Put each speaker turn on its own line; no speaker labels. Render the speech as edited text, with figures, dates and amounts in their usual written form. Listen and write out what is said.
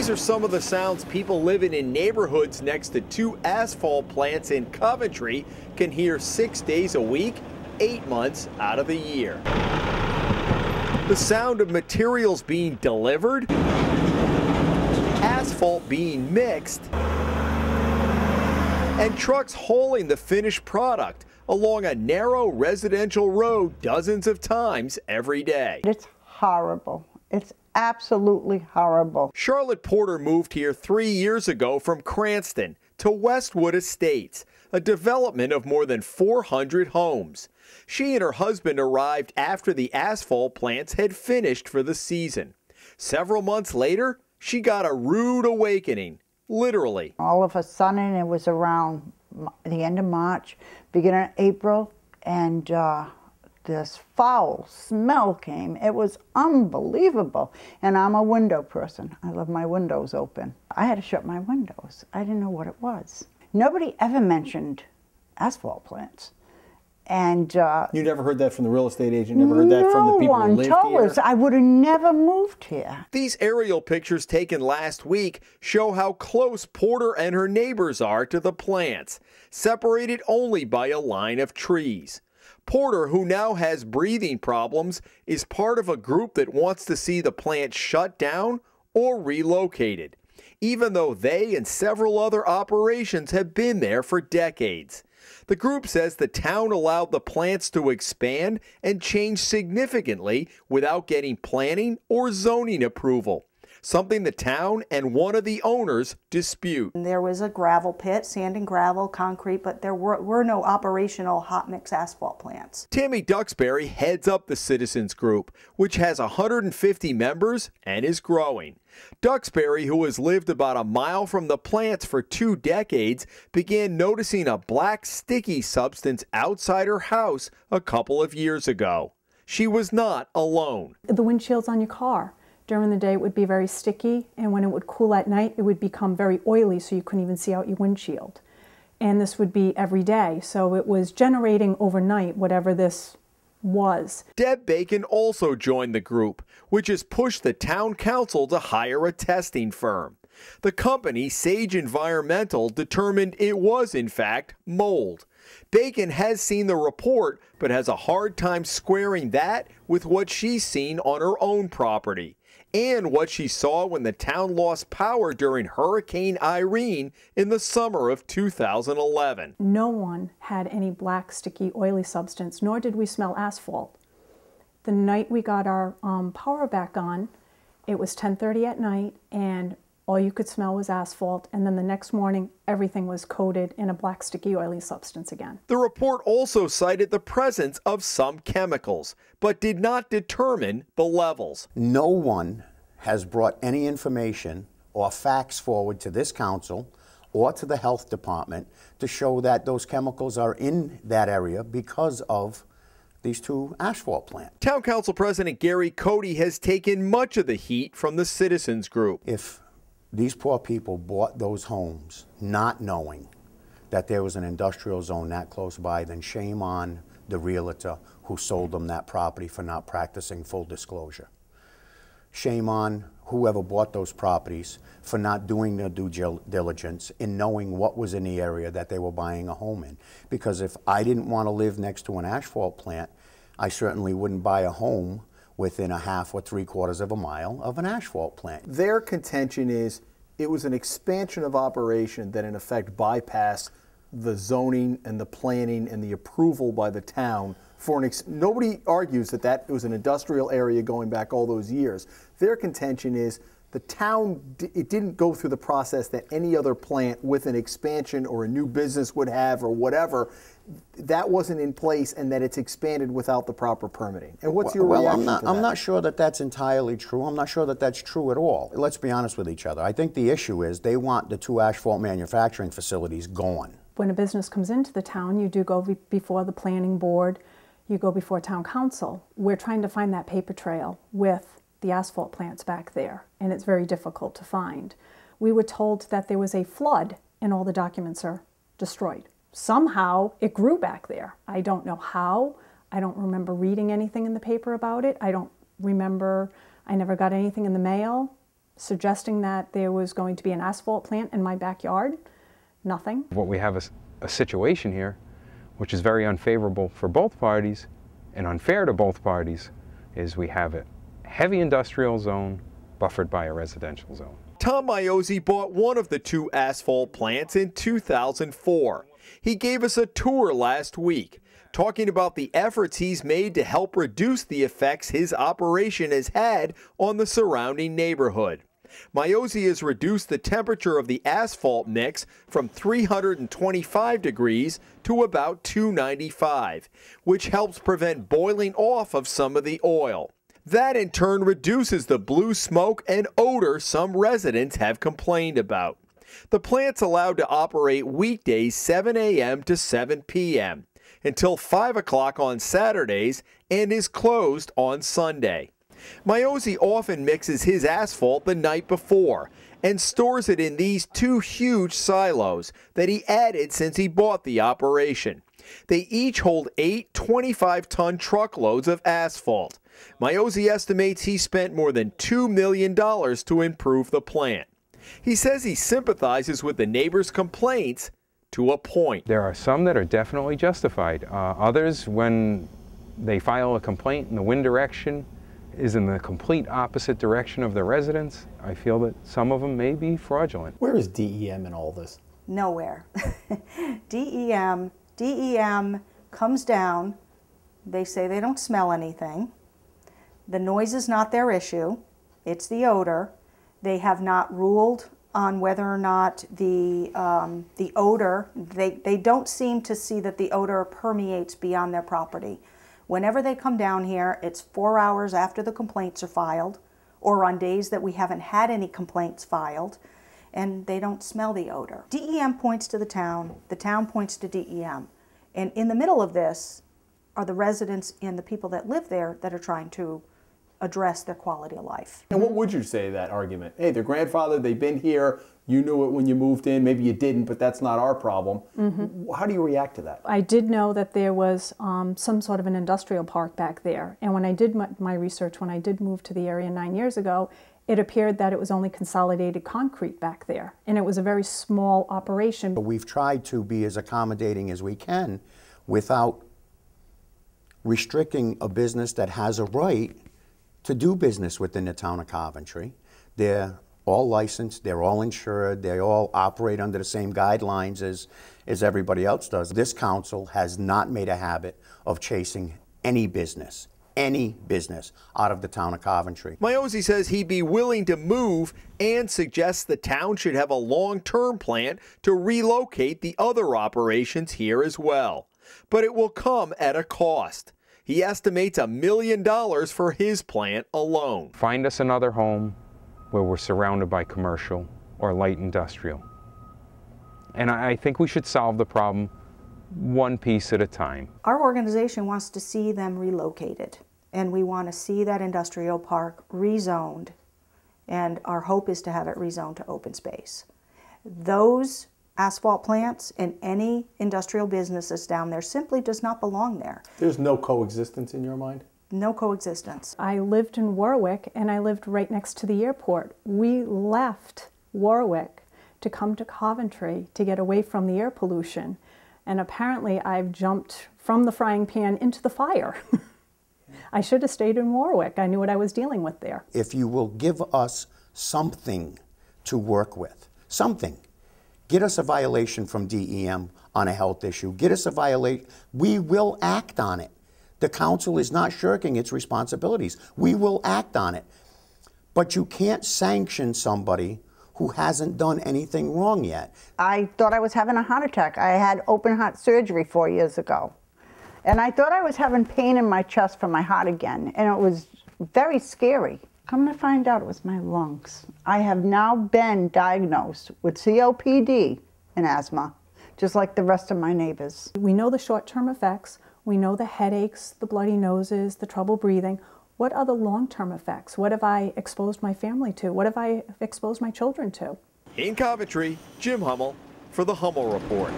These are some of the sounds people living in neighborhoods next to 2 asphalt plants in Coventry can hear 6 days a week, 8 months out of the year. The sound of materials being delivered, asphalt being mixed, and trucks hauling the finished product along a narrow residential road dozens of times every day.
It's horrible. It's absolutely horrible.
Charlotte Porter moved here 3 years ago from Cranston to Westwood Estates, a development of more than 400 homes. She and her husband arrived after the asphalt plants had finished for the season. Several months later, she got a rude awakening, literally.
All of a sudden, it was around the end of March, beginning of April, and this foul smell came. It was unbelievable. And I'm a window person. I love my windows open. I had to shut my windows. I didn't know what it was. Nobody ever mentioned asphalt plants. And
you never heard that from the real estate agent? Never heard that from the people who lived here?
No one told us. I would have never moved here.
These aerial pictures taken last week show how close Porter and her neighbors are to the plants, separated only by a line of trees. Porter, who now has breathing problems, is part of a group that wants to see the plant shut down or relocated, even though they and several other operations have been there for decades. The group says the town allowed the plants to expand and change significantly without getting planning or zoning approval, something the town and one of the owners dispute.
There was a gravel pit, sand and gravel, concrete, but there were no operational hot mix asphalt plants.
Tammy Duxbury heads up the citizens group, which has 150 members and is growing. Duxbury, who has lived about a mile from the plants for 2 decades, began noticing a black sticky substance outside her house a couple of years ago. She was not alone.
The windshields on your car. During the day it would be very sticky, and when it would cool at night it would become very oily, so you couldn't even see out your windshield. And this would be every day, so it was generating overnight whatever this was.
Deb Bacon also joined the group, which has pushed the town council to hire a testing firm. The company, Sage Environmental, determined it was in fact mold. Bacon has seen the report, but has a hard time squaring that with what she's seen on her own property, and what she saw when the town lost power during Hurricane Irene in the summer of 2011.
No one had any black, sticky, oily substance, nor did we smell asphalt. The night we got our power back on, it was 10:30 at night, and all you could smell was asphalt, and then the next morning, everything was coated in a black, sticky, oily substance again.
The report also cited the presence of some chemicals, but did not determine the levels.
No one has brought any information or facts forward to this council or to the health department to show that those chemicals are in that area because of these 2 asphalt plants.
Town Council President Gary Cody has taken much of the heat from the citizens group.
If these poor people bought those homes not knowing that there was an industrial zone that close by, then shame on the realtor who sold them that property for not practicing full disclosure. Shame on whoever bought those properties for not doing their due diligence in knowing what was in the area that they were buying a home in. Because if I didn't want to live next to an asphalt plant, I certainly wouldn't buy a home within a half or 3/4 of a mile of an asphalt plant.
Their contention is it was an expansion of operation that in effect bypassed the zoning and the planning and the approval by the town for nobody argues that that was an industrial area going back all those years. Their contention is the town, it didn't go through the process that any other plant with an expansion or a new business would have or whatever. That wasn't in place, and that it's expanded without the proper permitting. And what's your reaction to that?
I'm not sure that that's entirely true. I'm not sure that that's true at all. Let's be honest with each other. I think the issue is they want the 2 asphalt manufacturing facilities gone.
When a business comes into the town, you do go before the planning board, you go before town council. We're trying to find that paper trail with the asphalt plants back there, and it's very difficult to find. We were told that there was a flood and all the documents are destroyed. Somehow it grew back there. I don't know how. I don't remember reading anything in the paper about it. I don't remember, I never got anything in the mail. suggesting that there was going to be an asphalt plant in my backyard. Nothing.
What we have is a situation here which is very unfavorable for both parties and unfair to both parties, is we have a heavy industrial zone buffered by a residential zone.
Tom Maiozzi bought one of the two asphalt plants in 2004. He gave us a tour last week, talking about the efforts he's made to help reduce the effects his operation has had on the surrounding neighborhood. Maiozzi has reduced the temperature of the asphalt mix from 325 degrees to about 295, which helps prevent boiling off of some of the oil. That in turn reduces the blue smoke and odor some residents have complained about. The plant's allowed to operate weekdays 7 a.m. to 7 p.m. until 5 o'clock on Saturdays and is closed on Sunday. Maiozzi often mixes his asphalt the night before and stores it in these two huge silos that he added since he bought the operation. They each hold 8 25-ton truckloads of asphalt. Maiozzi estimates he spent more than $2 million to improve the plant. He says he sympathizes with the neighbors' complaints to a point.
There are some that are definitely justified. Others, when they file a complaint in the wind direction is in the complete opposite direction of the residents, I feel that some of them may be fraudulent.
Where is DEM in all this?
Nowhere. DEM comes down, they say they don't smell anything. The noise is not their issue, it's the odor. They have not ruled on whether or not the odor, they don't seem to see that the odor permeates beyond their property. Whenever they come down here, it's 4 hours after the complaints are filed, or on days that we haven't had any complaints filed, and they don't smell the odor. DEM points to the town points to DEM. And in the middle of this are the residents and the people that live there that are trying to address their quality of life.
And what would you say to that argument? Hey, they're grandfathered, they've been here, you knew it when you moved in, maybe you didn't, but that's not our problem. How do you react to that?
I did know that there was some sort of an industrial park back there, and when I did my research, when I did move to the area 9 years ago, it appeared that it was only consolidated concrete back there, and it was a very small operation.
But we've tried to be as accommodating as we can without restricting a business that has a right to do business within the town of Coventry. They're all licensed, they're all insured, they all operate under the same guidelines as everybody else does. This council has not made a habit of chasing any business out of the town of Coventry.
Maiozzi says he'd be willing to move and suggests the town should have a long-term plan to relocate the other operations here as well. But it will come at a cost. He estimates $1 million for his plant alone.
Find us another home where we're surrounded by commercial or light industrial. And I think we should solve the problem one piece at a time.
Our organization wants to see them relocated, and we want to see that industrial park rezoned, and our hope is to have it rezoned to open space. Those asphalt plants and any industrial businesses down there simply does not belong there.
There's no coexistence in your mind?
No coexistence.
I lived in Warwick, and I lived right next to the airport. We left Warwick to come to Coventry to get away from the air pollution, and apparently I've jumped from the frying pan into the fire. I should have stayed in Warwick. I knew what I was dealing with there.
If you will give us something to work with, something. Get us a violation from DEM on a health issue. Get us a violation. We will act on it. The council is not shirking its responsibilities. We will act on it. But you can't sanction somebody who hasn't done anything wrong yet.
I thought I was having a heart attack. I had open heart surgery 4 years ago. And I thought I was having pain in my chest from my heart again. And it was very scary. Come to find out, it was my lungs. I have now been diagnosed with COPD and asthma, just like the rest of my neighbors.
We know the short-term effects. We know the headaches, the bloody noses, the trouble breathing. What are the long-term effects? What have I exposed my family to? What have I exposed my children to?
In Coventry, Jim Hummel for the Hummel Report.